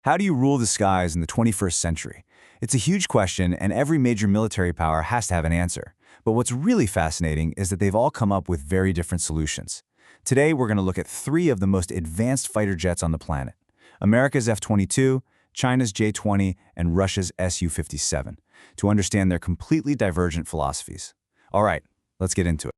How do you rule the skies in the 21st century? It's a huge question, and every major military power has to have an answer. But what's really fascinating is that they've all come up with very different solutions. Today, we're going to look at three of the most advanced fighter jets on the planet: America's F-22, China's J-20, and Russia's Su-57, to understand their completely divergent philosophies. All right, let's get into it.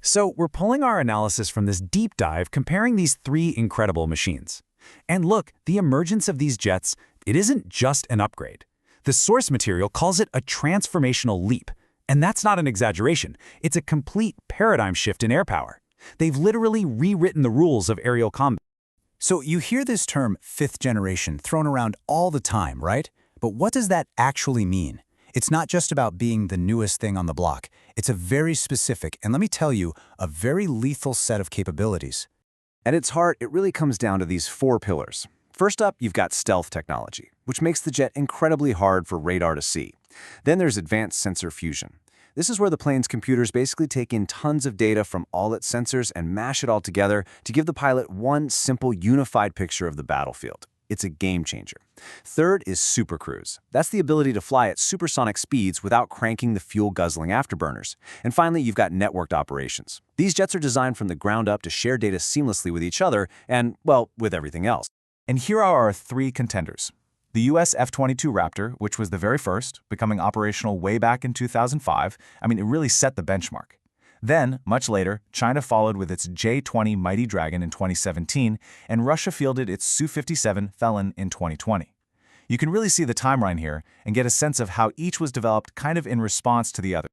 So we're pulling our analysis from this deep dive comparing these three incredible machines. And look, the emergence of these jets, it isn't just an upgrade. The source material calls it a transformational leap. And that's not an exaggeration. It's a complete paradigm shift in air power. They've literally rewritten the rules of aerial combat. So you hear this term fifth generation thrown around all the time, right? But what does that actually mean? It's not just about being the newest thing on the block. It's a very specific, and let me tell you, a very lethal set of capabilities. At its heart, it really comes down to these four pillars. First up, you've got stealth technology, which makes the jet incredibly hard for radar to see. Then there's advanced sensor fusion. This is where the plane's computers basically take in tons of data from all its sensors and mash it all together to give the pilot one simple, unified picture of the battlefield. It's a game changer. Third is supercruise. That's the ability to fly at supersonic speeds without cranking the fuel-guzzling afterburners. And finally, you've got networked operations. These jets are designed from the ground up to share data seamlessly with each other and, well, with everything else. And here are our three contenders. The US F-22 Raptor, which was the very first, becoming operational way back in 2005. It really set the benchmark. Then, much later, China followed with its J-20 Mighty Dragon in 2017, and Russia fielded its Su-57 Felon in 2020. You can really see the timeline here and get a sense of how each was developed kind of in response to the other.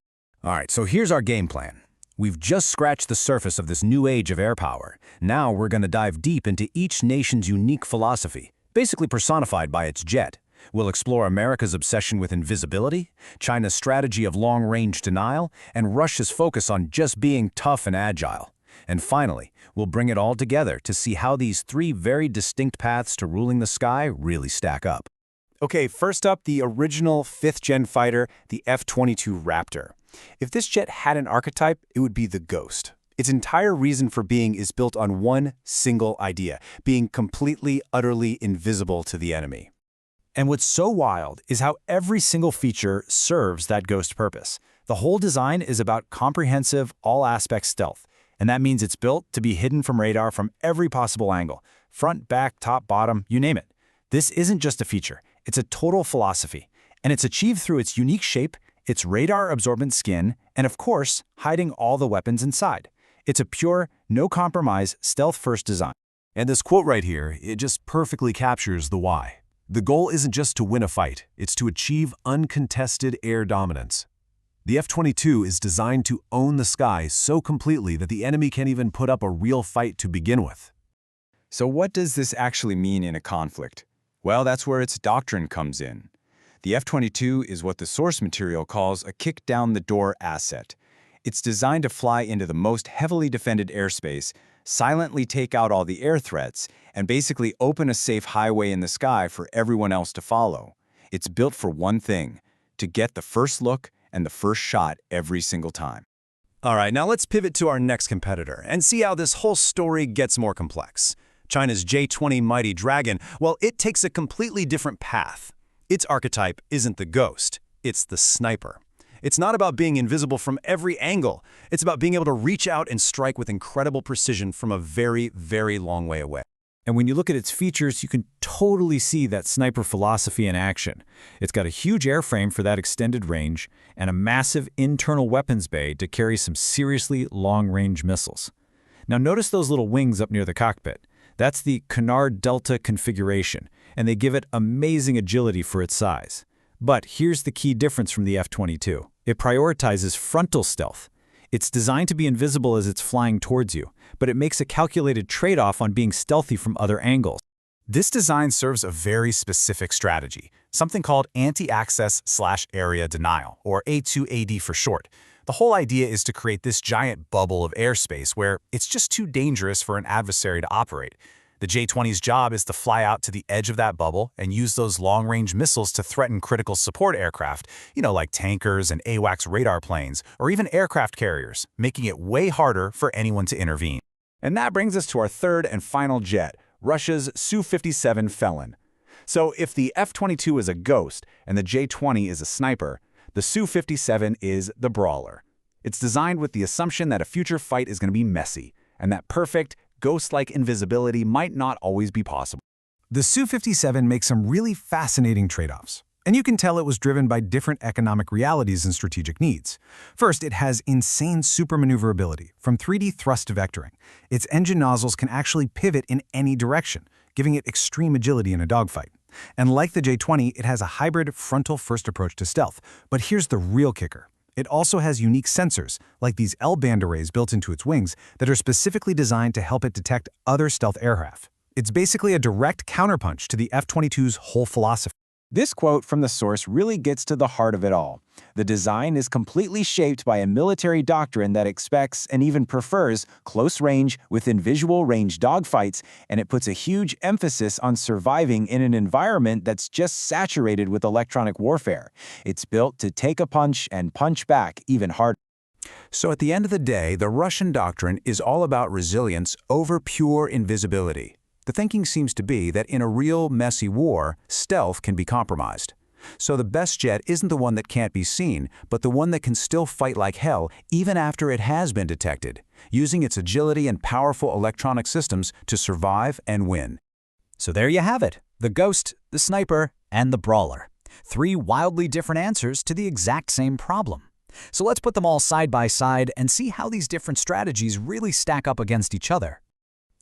All right, so here's our game plan. We've just scratched the surface of this new age of air power. Now we're going to dive deep into each nation's unique philosophy, basically personified by its jet. We'll explore America's obsession with invisibility, China's strategy of long-range denial, and Russia's focus on just being tough and agile. And finally, we'll bring it all together to see how these three very distinct paths to ruling the sky really stack up. Okay, first up, the original fifth-gen fighter, the F-22 Raptor. If this jet had an archetype, it would be the Ghost. Its entire reason for being is built on one single idea: being completely, utterly invisible to the enemy. And what's so wild is how every single feature serves that Ghost purpose. The whole design is about comprehensive, all-aspect stealth, and that means it's built to be hidden from radar from every possible angle: front, back, top, bottom, you name it. This isn't just a feature, it's a total philosophy, and it's achieved through its unique shape, its radar-absorbent skin, and of course, hiding all the weapons inside. It's a pure, no-compromise, stealth-first design. And this quote right here, it just perfectly captures the why. The goal isn't just to win a fight, it's to achieve uncontested air dominance. The F-22 is designed to own the sky so completely that the enemy can't even put up a real fight to begin with. So what does this actually mean in a conflict? Well, that's where its doctrine comes in. The F-22 is what the source material calls a kick-down-the-door asset. It's designed to fly into the most heavily defended airspace, silently take out all the air threats, and basically open a safe highway in the sky for everyone else to follow. It's built for one thing: to get the first look and the first shot every single time. All right, now let's pivot to our next competitor and see how this whole story gets more complex. China's J-20 Mighty Dragon, well, it takes a completely different path. Its archetype isn't the Ghost, it's the sniper. It's not about being invisible from every angle. It's about being able to reach out and strike with incredible precision from a very, very long way away. And when you look at its features, you can totally see that sniper philosophy in action. It's got a huge airframe for that extended range and a massive internal weapons bay to carry some seriously long-range missiles. Now notice those little wings up near the cockpit. That's the Canard Delta configuration, and they give it amazing agility for its size. But here's the key difference from the F-22. It prioritizes frontal stealth. It's designed to be invisible as it's flying towards you, but it makes a calculated trade-off on being stealthy from other angles. This design serves a very specific strategy, something called anti-access/area denial, or A2AD for short. The whole idea is to create this giant bubble of airspace where it's just too dangerous for an adversary to operate. The J-20's job is to fly out to the edge of that bubble and use those long-range missiles to threaten critical support aircraft, like tankers and AWACS radar planes, or even aircraft carriers, making it way harder for anyone to intervene. And that brings us to our third and final jet, Russia's Su-57 Felon. So if the F-22 is a ghost and the J-20 is a sniper, the Su-57 is the brawler. It's designed with the assumption that a future fight is going to be messy, and that perfect, ghost-like invisibility might not always be possible. The Su-57 makes some really fascinating trade-offs. And you can tell it was driven by different economic realities and strategic needs. First, it has insane supermaneuverability from 3D thrust vectoring. Its engine nozzles can actually pivot in any direction, giving it extreme agility in a dogfight. And like the J-20, it has a hybrid frontal-first approach to stealth. But here's the real kicker. It also has unique sensors, like these L-band arrays built into its wings, that are specifically designed to help it detect other stealth aircraft. It's basically a direct counterpunch to the F-22's whole philosophy. This quote from the source really gets to the heart of it all. The design is completely shaped by a military doctrine that expects and even prefers close range within visual range dogfights, and it puts a huge emphasis on surviving in an environment that's just saturated with electronic warfare. It's built to take a punch and punch back even harder. So at the end of the day, the Russian doctrine is all about resilience over pure invisibility. The thinking seems to be that in a real messy war, stealth can be compromised. So the best jet isn't the one that can't be seen, but the one that can still fight like hell even after it has been detected, using its agility and powerful electronic systems to survive and win. So there you have it, the ghost, the sniper, and the brawler. 3 wildly different answers to the exact same problem. So let's put them all side by side and see how these different strategies really stack up against each other.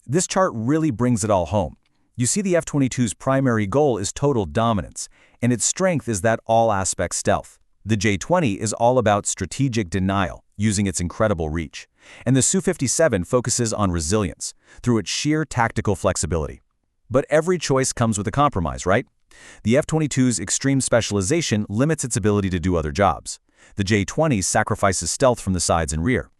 This chart really brings it all home. You see the F-22's primary goal is total dominance, and its strength is that all-aspect stealth. The J-20 is all about strategic denial, using its incredible reach. And the Su-57 focuses on resilience, through its sheer tactical flexibility. But every choice comes with a compromise, right? The F-22's extreme specialization limits its ability to do other jobs. The J-20 sacrifices stealth from the sides and rear.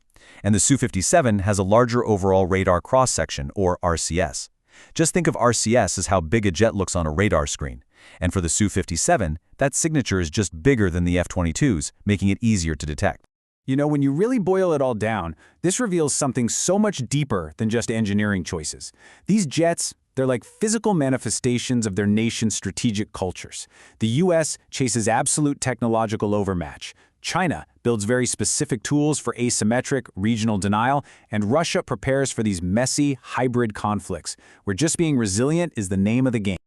And the Su-57 has a larger overall radar cross-section, or RCS. Just think of RCS as how big a jet looks on a radar screen. And for the Su-57, that signature is just bigger than the F-22's, making it easier to detect. You know, when you really boil it all down, this reveals something so much deeper than just engineering choices. These jets, they're like physical manifestations of their nation's strategic cultures. The U.S. chases absolute technological overmatch. China builds very specific tools for asymmetric, regional denial, and Russia prepares for these messy, hybrid conflicts, where just being resilient is the name of the game.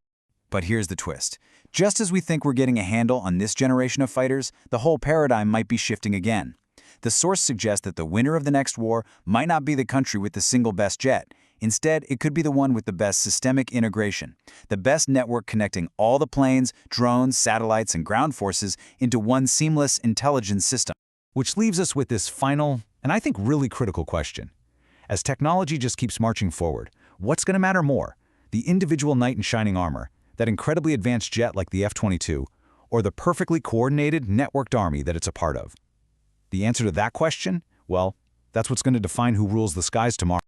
But here's the twist. Just as we think we're getting a handle on this generation of fighters, the whole paradigm might be shifting again. The source suggests that the winner of the next war might not be the country with the single best jet. Instead, it could be the one with the best systemic integration, the best network connecting all the planes, drones, satellites, and ground forces into one seamless intelligence system. Which leaves us with this final, and I think really critical question. As technology just keeps marching forward, what's going to matter more? The individual knight in shining armor, that incredibly advanced jet like the F-22, or the perfectly coordinated, networked army that it's a part of? The answer to that question? Well, that's what's going to define who rules the skies tomorrow.